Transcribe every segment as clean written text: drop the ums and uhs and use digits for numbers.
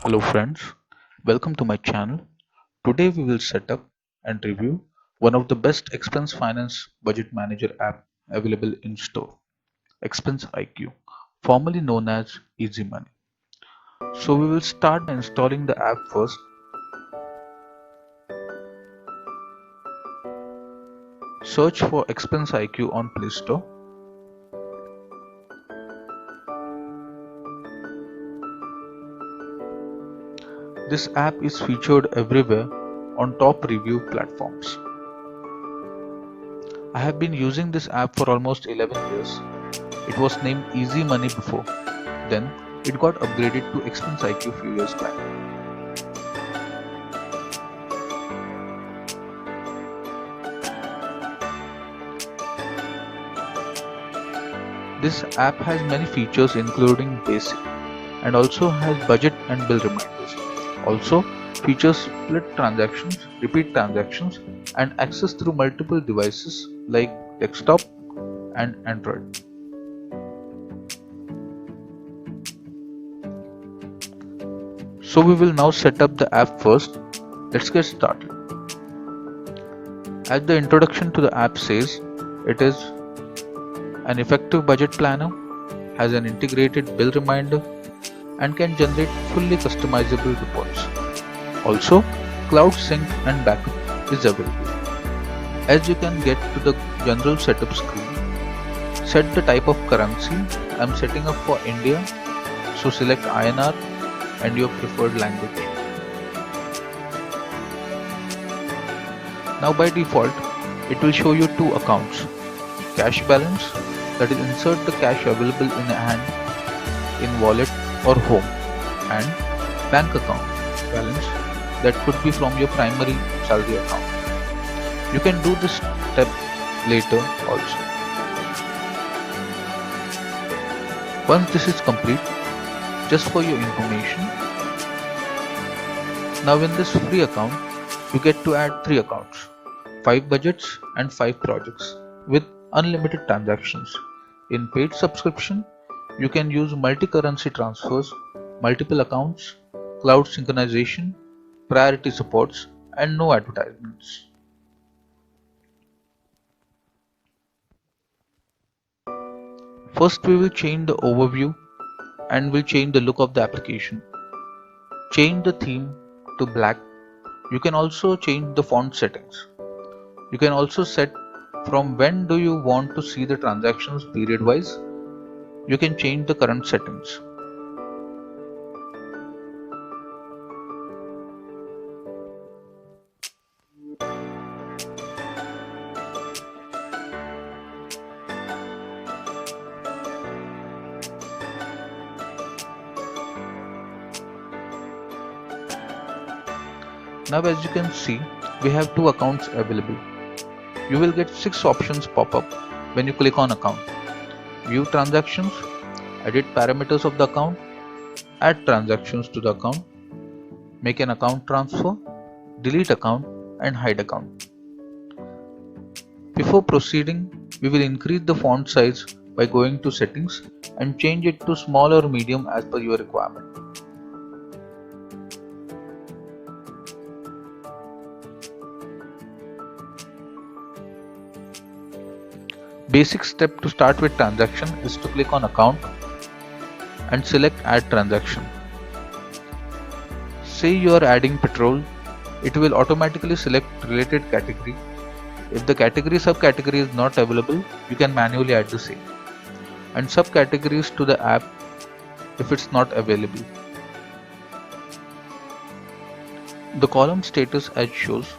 Hello friends, welcome to my channel. Today we will set up and review one of the best expense finance budget manager app available in store, Expense IQ, formerly known as Easy Money. So we will start by installing the app first. Search for Expense IQ on Play Store. This app is featured everywhere on top review platforms. I have been using this app for almost 11 years. It was named Easy Money before. Then it got upgraded to Expense IQ few years back. This app has many features including basic and also has budget and bill reminders. Also features split transactions, repeat transactions and access through multiple devices like desktop and Android. So we will now set up the app first. Let's get started. As the introduction to the app says, it is an effective budget planner, has an integrated bill reminder and can generate fully customizable reports. Also, Cloud Sync and Backup is available. As you can get to the general setup screen, set the type of currency. I am setting up for India, so select INR and your preferred language. Now by default, it will show you two accounts, cash balance, that is insert the cash available in hand in wallet or home, and bank account balance, that could be from your primary salary account. You can do this step later also. Once this is complete, just for your information, now in this free account, you get to add 3 accounts, 5 budgets and 5 projects with unlimited transactions. In paid subscription, you can use multi-currency transfers, multiple accounts, cloud synchronization, priority supports, and no advertisements. First, we will change the overview and will change the look of the application. Change the theme to black. You can also change the font settings. You can also set from when do you want to see the transactions period wise. You can change the current settings. Now as you can see, we have 2 accounts available. You will get 6 options pop up when you click on account. View transactions, edit parameters of the account, add transactions to the account, make an account transfer, delete account and hide account. Before proceeding, we will increase the font size by going to settings and change it to small or medium as per your requirement. Basic step to start with transaction is to click on account and select add transaction. Say you are adding petrol, it will automatically select related category. If the category subcategory is not available, you can manually add the same, and subcategories to the app if it's not available. The column status as shows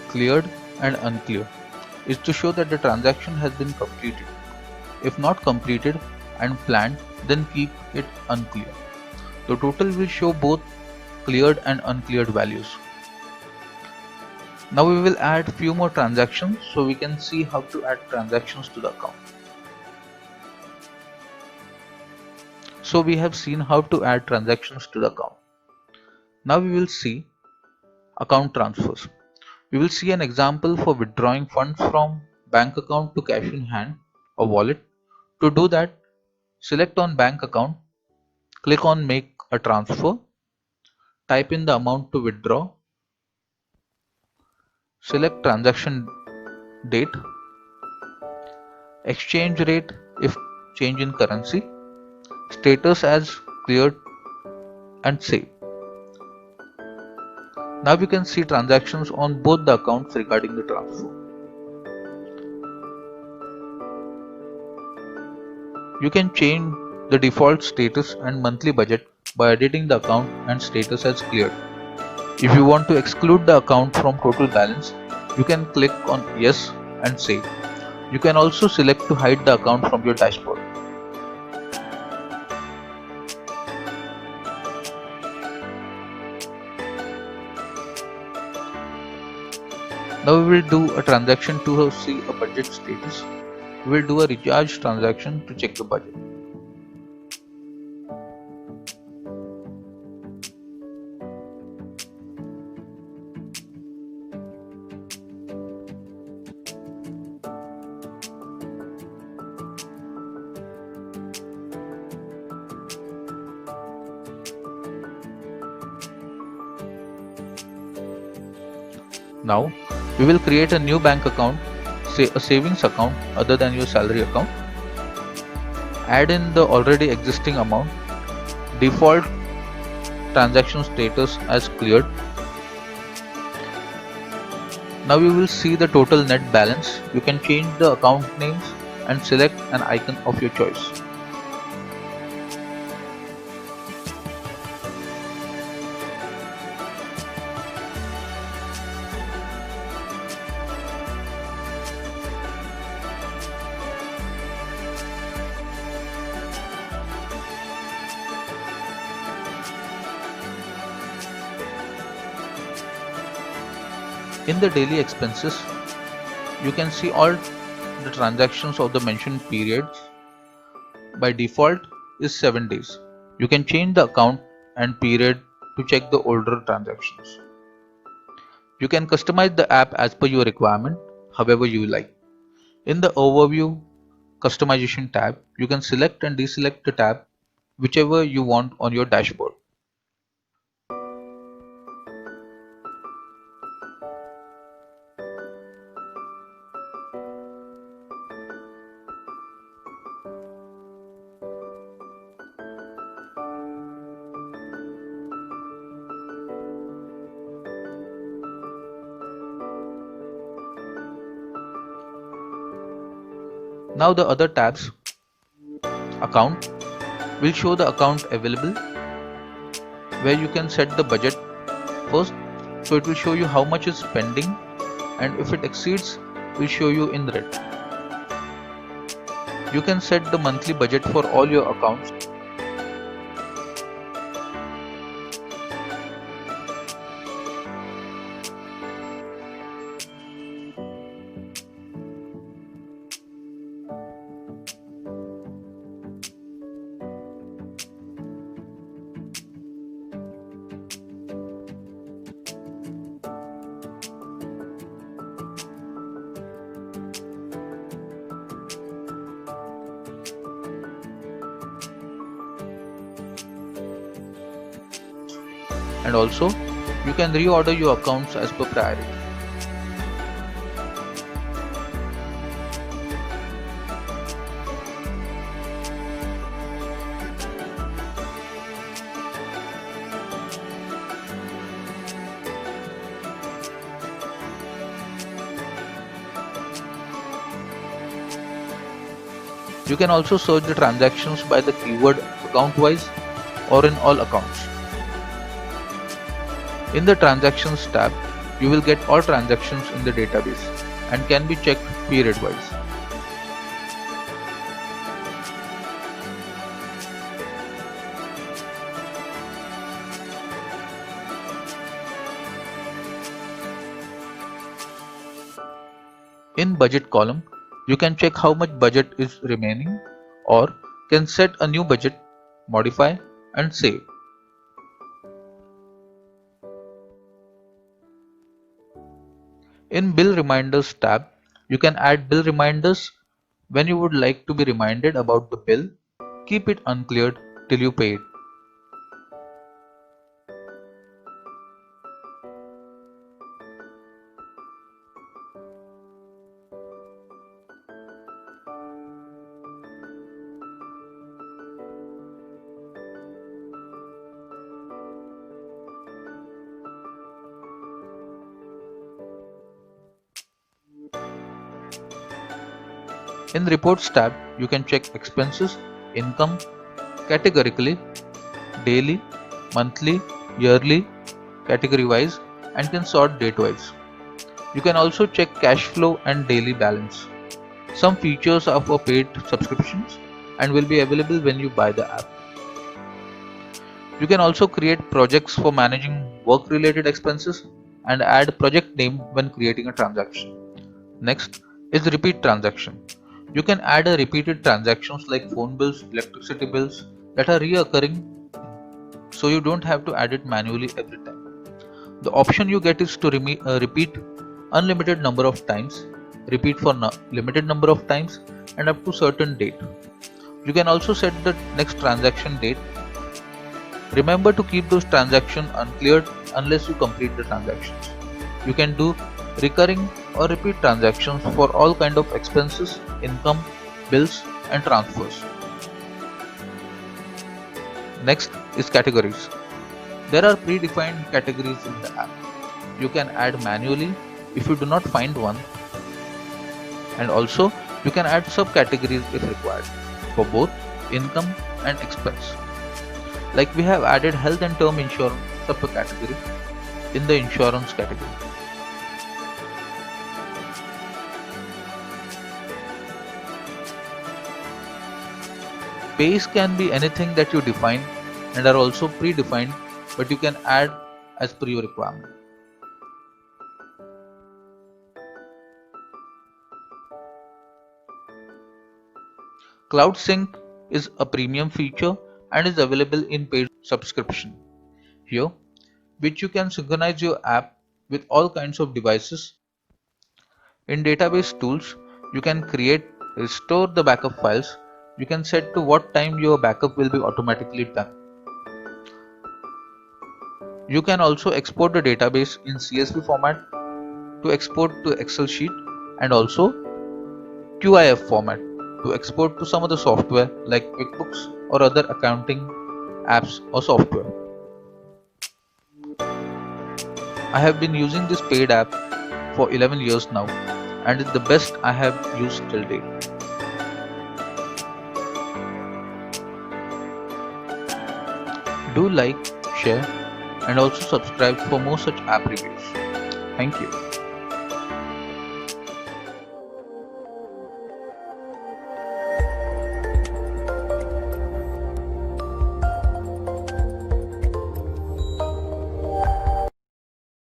cleared and unclear is to show that the transaction has been completed. If not completed and planned, then keep it unclear. The total will show both cleared and uncleared values. Now we will add few more transactions so we can see how to add transactions to the account. So we have seen how to add transactions to the account. Now we will see account transfers. We will see an example for withdrawing funds from bank account to cash in hand or wallet. To do that, select on bank account, click on make a transfer, type in the amount to withdraw, select transaction date, exchange rate if change in currency, status as cleared, and save. Now you can see transactions on both the accounts regarding the transfer. You can change the default status and monthly budget by editing the account and status as cleared. If you want to exclude the account from total balance, you can click on yes and save. You can also select to hide the account from your dashboard. Now we will do a transaction to see a budget status. We will do a recharge transaction to check the budget. Now we will create a new bank account, say a savings account other than your salary account. Add in the already existing amount, default transaction status as cleared. Now you will see the total net balance. You can change the account names and select an icon of your choice. In the daily expenses, you can see all the transactions of the mentioned periods. By default is 7 days. You can change the account and period to check the older transactions. You can customize the app as per your requirement, however you like. In the Overview Customization tab, you can select and deselect the tab whichever you want on your dashboard. Now the other tabs, Account, will show the account available, where you can set the budget first. So it will show you how much is spending, and if it exceeds, will show you in red. You can set the monthly budget for all your accounts. And also, you can reorder your accounts as per priority. You can also search the transactions by the keyword account-wise or in all accounts. In the Transactions tab, you will get all transactions in the database and can be checked period-wise. In Budget column, you can check how much budget is remaining or can set a new budget, modify and save. In Bill Reminders tab, you can add bill reminders when you would like to be reminded about the bill. Keep it uncleared till you pay it. In the Reports tab, you can check expenses, income, categorically, daily, monthly, yearly, category wise, and can sort date wise. You can also check cash flow and daily balance. Some features are for paid subscriptions and will be available when you buy the app. You can also create projects for managing work related expenses and add project name when creating a transaction. Next is repeat transaction. You can add a repeated transactions like phone bills, electricity bills that are reoccurring, so you don't have to add it manually every time. The option you get is to repeat unlimited number of times, repeat for limited number of times, and up to certain date. You can also set the next transaction date. Remember to keep those transactions uncleared unless you complete the transactions. You can do recurring or repeat transactions for all kind of expenses, income, bills, and transfers. Next is categories. There are predefined categories in the app. You can add manually if you do not find one, and also you can add subcategories if required for both income and expense. Like we have added health and term insurance subcategory in the insurance category. Pays can be anything that you define and are also predefined, but you can add as per your requirement. Cloud Sync is a premium feature and is available in paid subscription. Here, which you can synchronize your app with all kinds of devices. In database tools, you can create, restore the backup files. You can set to what time your backup will be automatically done. You can also export the database in CSV format to export to Excel sheet, and also QIF format to export to some other software like QuickBooks or other accounting apps or software. I have been using this paid app for 11 years now, and it's the best I have used till date. Do like, share, and also subscribe for more such app reviews. Thank you.